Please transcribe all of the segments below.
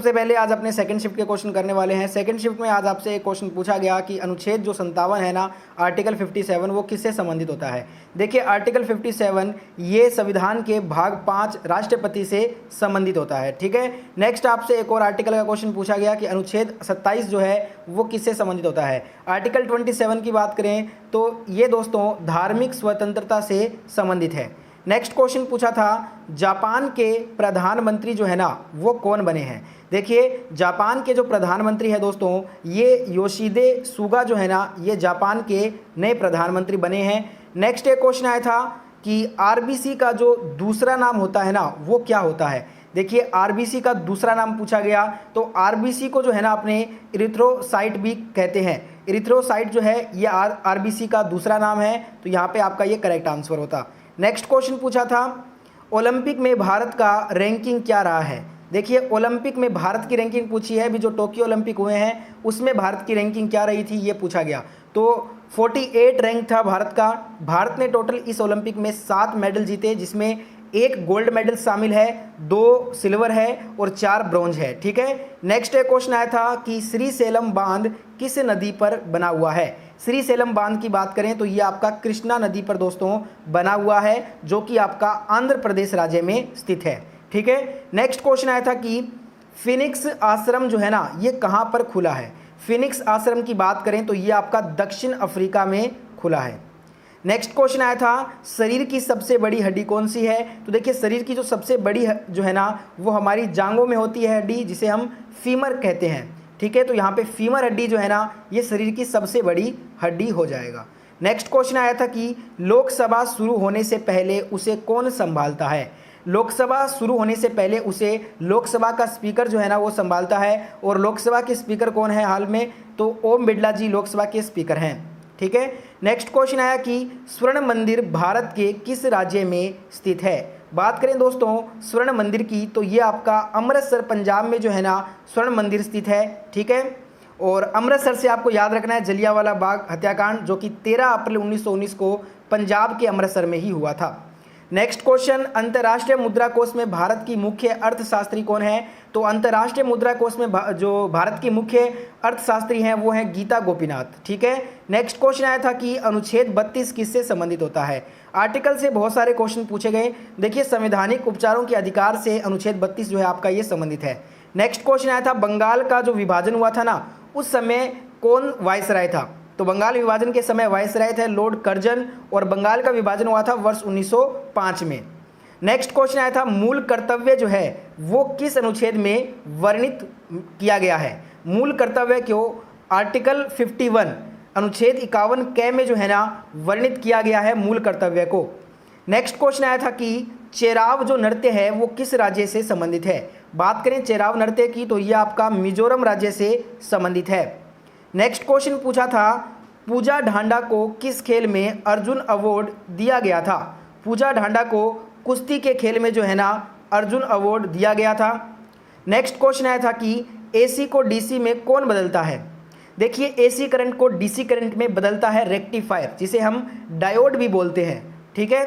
सबसे पहले आज अपने सेकंड शिफ्ट के क्वेश्चन करने वाले हैं। सेकंड शिफ्ट में आज आपसे एक क्वेश्चन पूछा गया कि अनुच्छेद जो 57 है ना, आर्टिकल 57 वो किससे संबंधित होता है। देखिए आर्टिकल 57 ये संविधान के भाग 5 राष्ट्रपति से संबंधित होता है। ठीक है, नेक्स्ट आपसे एक और आर्टिकल का क्वेश्चन पूछा गया कि अनुच्छेद 27 जो है वो किससे संबंधित होता है। आर्टिकल 27 की बात करें तो ये दोस्तों धार्मिक स्वतंत्रता से संबंधित है। नेक्स्ट क्वेश्चन पूछा था जापान के प्रधानमंत्री जो है ना वो कौन बने हैं। देखिए जापान के जो प्रधानमंत्री है दोस्तों ये योशिहिदे सुगा जो है ना ये जापान के नए प्रधानमंत्री बने हैं। नेक्स्ट एक क्वेश्चन आया था कि आरबीसी का जो दूसरा नाम होता है ना वो क्या होता है। देखिए आरबीसी का दूसरा नाम पूछा गया तो आरबीसी को जो है ना अपने इरिथ्रोसाइट भी कहते हैं। इरिथ्रोसाइट जो है ये आरबीसी का दूसरा नाम है, तो यहाँ पे आपका ये करेक्ट आंसर होता। नेक्स्ट क्वेश्चन पूछा था ओलंपिक में भारत का रैंकिंग क्या रहा है। देखिए ओलंपिक में भारत की रैंकिंग पूछी है, अभी जो टोक्यो ओलंपिक हुए हैं उसमें भारत की रैंकिंग क्या रही थी ये पूछा गया। तो 48 रैंक था भारत का। भारत ने टोटल इस ओलंपिक में 7 मेडल जीते, जिसमें 1 गोल्ड मेडल शामिल है, 2 सिल्वर है और 4 ब्रॉन्ज है। ठीक है, नेक्स्ट एक क्वेश्चन आया था कि श्रीशैलम बांध किस नदी पर बना हुआ है। श्रीशैलम बांध की बात करें तो ये आपका कृष्णा नदी पर दोस्तों बना हुआ है, जो कि आपका आंध्र प्रदेश राज्य में स्थित है। ठीक है, नेक्स्ट क्वेश्चन आया था कि फिनिक्स आश्रम जो है ना ये कहाँ पर खुला है। फिनिक्स आश्रम की बात करें तो ये आपका दक्षिण अफ्रीका में खुला है। नेक्स्ट क्वेश्चन आया था शरीर की सबसे बड़ी हड्डी कौन सी है। तो देखिए शरीर की जो सबसे बड़ी जो है ना वो हमारी जांघों में होती है हड्डी, जिसे हम फीमर कहते हैं। ठीक है, तो यहाँ पे फीमर हड्डी जो है ना ये शरीर की सबसे बड़ी हड्डी हो जाएगा। नेक्स्ट क्वेश्चन आया था कि लोकसभा शुरू होने से पहले उसे कौन संभालता है। लोकसभा शुरू होने से पहले उसे लोकसभा का स्पीकर जो है ना वो संभालता है, और लोकसभा के स्पीकर कौन है हाल में, तो ओम बिरला जी लोकसभा के स्पीकर हैं। ठीक है, नेक्स्ट क्वेश्चन आया कि स्वर्ण मंदिर भारत के किस राज्य में स्थित है। बात करें दोस्तों स्वर्ण मंदिर की तो ये आपका अमृतसर पंजाब में जो है ना स्वर्ण मंदिर स्थित है। ठीक है, और अमृतसर से आपको याद रखना है जलियांवाला बाग हत्याकांड, जो कि 13 अप्रैल 1919 को पंजाब के अमृतसर में ही हुआ था। नेक्स्ट क्वेश्चन अंतर्राष्ट्रीय मुद्रा कोष में भारत की मुख्य अर्थशास्त्री कौन है। तो अंतर्राष्ट्रीय मुद्रा कोष में जो भारत की मुख्य अर्थशास्त्री हैं वो हैं गीता गोपीनाथ। ठीक है, नेक्स्ट क्वेश्चन आया था कि अनुच्छेद 32 किससे संबंधित होता है। आर्टिकल से बहुत सारे क्वेश्चन पूछे गए। देखिए संवैधानिक उपचारों के अधिकार से अनुच्छेद 32 जो है आपका ये संबंधित है। नेक्स्ट क्वेश्चन आया था बंगाल का जो विभाजन हुआ था ना उस समय कौन वायसराय था। तो बंगाल विभाजन के समय वायसराय थे लॉर्ड कर्जन, और बंगाल का विभाजन हुआ था वर्ष 1905 में। नेक्स्ट क्वेश्चन आया था मूल कर्तव्य जो है वो किस अनुच्छेद में वर्णित किया गया है। मूल कर्तव्य क्यों आर्टिकल 51 अनुच्छेद 51 क में जो है ना वर्णित किया गया है मूल कर्तव्य को। नेक्स्ट क्वेश्चन आया था कि चेराव जो नृत्य है वो किस राज्य से संबंधित है। बात करें चेराव नृत्य की तो ये आपका मिजोरम राज्य से संबंधित है। नेक्स्ट क्वेश्चन पूछा था पूजा ढांडा को किस खेल में अर्जुन अवार्ड दिया गया था। पूजा ढांडा को कुश्ती के खेल में जो है ना अर्जुन अवार्ड दिया गया था। नेक्स्ट क्वेश्चन आया था कि एसी को डीसी में कौन बदलता है। देखिए एसी करंट को डीसी करंट में बदलता है रेक्टिफायर, जिसे हम डायोड भी बोलते हैं। ठीक है,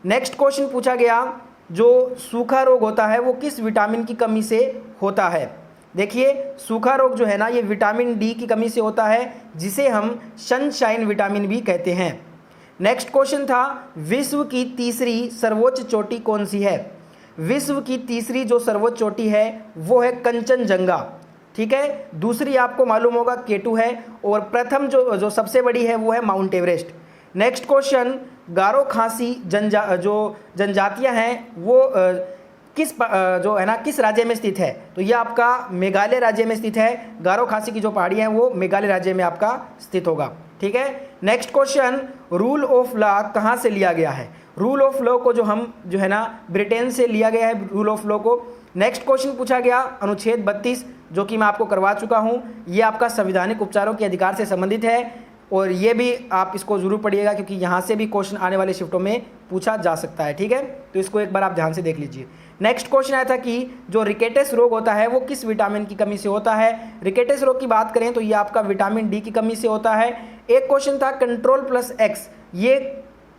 नेक्स्ट क्वेश्चन पूछा गया जो सूखा रोग होता है वो किस विटामिन की कमी से होता है। देखिए सूखा रोग जो है ना ये विटामिन डी की कमी से होता है, जिसे हम सनशाइन विटामिन भी कहते हैं। नेक्स्ट क्वेश्चन था विश्व की तीसरी सर्वोच्च चोटी कौन सी है। विश्व की तीसरी जो सर्वोच्च चोटी है वो है कंचनजंगा। ठीक है, दूसरी आपको मालूम होगा केटू है, और प्रथम जो सबसे बड़ी है वो है माउंट एवरेस्ट। नेक्स्ट क्वेश्चन गारो खासी जो जनजातियां हैं वो जो है ना किस राज्य में स्थित है। तो ये आपका मेघालय राज्य में स्थित है। गारो खासी की जो पहाड़ियाँ हैं वो मेघालय राज्य में आपका स्थित होगा। ठीक है, next question rule of law कहाँ से लिया गया है। रूल ऑफ लॉ को जो है ना ब्रिटेन से लिया गया है रूल ऑफ लॉ को। नेक्स्ट क्वेश्चन पूछा गया अनुच्छेद 32 जो कि मैं आपको करवा चुका हूँ, ये आपका संवैधानिक उपचारों के अधिकार से संबंधित है, और ये भी आप इसको जरूर पढ़िएगा क्योंकि यहाँ से भी क्वेश्चन आने वाले शिफ्टों में पूछा जा सकता है। ठीक है, तो इसको एक बार आप ध्यान से देख लीजिए। नेक्स्ट क्वेश्चन आया था कि जो रिकेटस रोग होता है वो किस विटामिन की कमी से होता है। रिकेटस रोग की बात करें तो ये आपका विटामिन डी की कमी से होता है। एक क्वेश्चन था Ctrl+X ये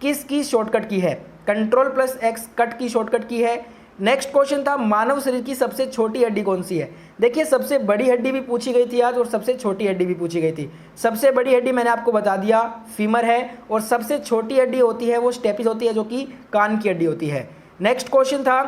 किस की शॉर्टकट की है। Ctrl+X कट की शॉर्टकट की है। नेक्स्ट क्वेश्चन था मानव शरीर की सबसे छोटी हड्डी कौन सी है। देखिए सबसे बड़ी हड्डी भी पूछी गई थी आज और सबसे छोटी हड्डी भी पूछी गई थी। सबसे बड़ी हड्डी मैंने आपको बता दिया फीमर है और सबसे छोटी हड्डी होती है वो स्टेपिस होती है जो कि कान की हड्डी होती है। नेक्स्ट क्वेश्चन था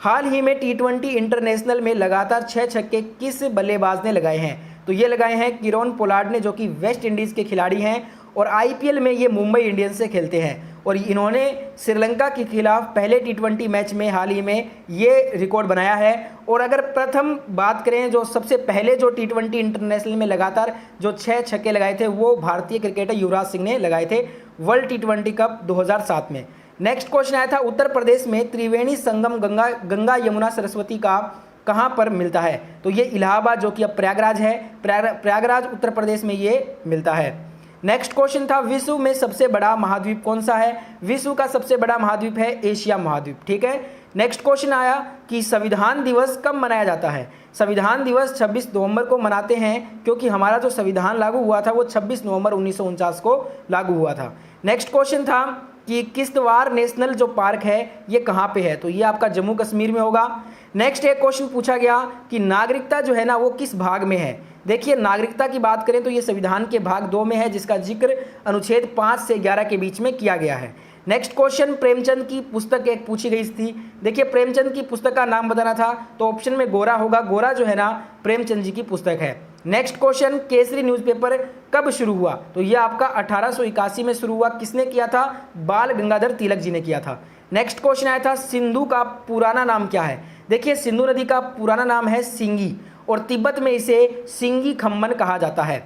हाल ही में T20 इंटरनेशनल में लगातार 6 छक्के किस बल्लेबाज ने लगाए हैं। तो ये लगाए हैं किरोन पोलार्ड ने जो कि वेस्ट इंडीज़ के खिलाड़ी हैं और IPL में ये मुंबई इंडियंस से खेलते हैं और इन्होंने श्रीलंका के खिलाफ पहले T20 मैच में हाल ही में ये रिकॉर्ड बनाया है। और अगर प्रथम बात करें जो सबसे पहले जो T20 इंटरनेशनल में लगातार जो 6 छक्के लगाए थे वो भारतीय क्रिकेटर युवराज सिंह ने लगाए थे वर्ल्ड T20 कप 2007 में। नेक्स्ट क्वेश्चन आया था उत्तर प्रदेश में त्रिवेणी संगम गंगा यमुना सरस्वती का कहाँ पर मिलता है। तो ये इलाहाबाद जो कि अब प्रयागराज है, प्रयागराज उत्तर प्रदेश में ये मिलता है। नेक्स्ट क्वेश्चन था विश्व में सबसे बड़ा महाद्वीप कौन सा है। विश्व का सबसे बड़ा महाद्वीप है एशिया महाद्वीप, ठीक है। नेक्स्ट क्वेश्चन आया कि संविधान दिवस कब मनाया जाता है। संविधान दिवस 26 नवंबर को मनाते हैं क्योंकि हमारा जो संविधान लागू हुआ था वो 26 नवंबर 1949 को लागू हुआ था। नेक्स्ट क्वेश्चन था कि किश्तवाड़ नेशनल जो पार्क है ये कहाँ पे है। तो ये आपका जम्मू कश्मीर में होगा। नेक्स्ट एक क्वेश्चन पूछा गया कि नागरिकता जो है ना वो किस भाग में है। देखिए नागरिकता की बात करें तो ये संविधान के भाग 2 में है जिसका जिक्र अनुच्छेद 5 से 11 के बीच में किया गया है। नेक्स्ट क्वेश्चन प्रेमचंद की पुस्तक एक पूछी गई थी। देखिए प्रेमचंद की पुस्तक का नाम बताना था तो ऑप्शन में गोरा होगा। गोरा जो है ना प्रेमचंद जी की पुस्तक है। नेक्स्ट क्वेश्चन केसरी न्यूज़पेपर कब शुरू हुआ। तो ये आपका 1881 में शुरू हुआ। किसने किया था, बाल गंगाधर तिलक जी ने किया था। नेक्स्ट क्वेश्चन आया था सिंधु का पुराना नाम क्या है। देखिए सिंधु नदी का पुराना नाम है सिंगी और तिब्बत में इसे सिंगी खम्मन कहा जाता है।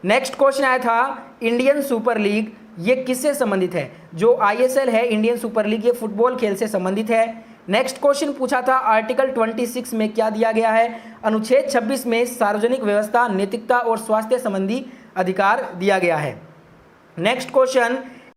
नेक्स्ट क्वेश्चन आया था इंडियन सुपर लीग ये किससे संबंधित है। जो ISL है इंडियन सुपर लीग ये फुटबॉल खेल से संबंधित है। नेक्स्ट क्वेश्चन पूछा था आर्टिकल 26 में क्या दिया गया है। अनुच्छेद 26 में सार्वजनिक व्यवस्था, नैतिकता और स्वास्थ्य संबंधी अधिकार दिया गया है। Next question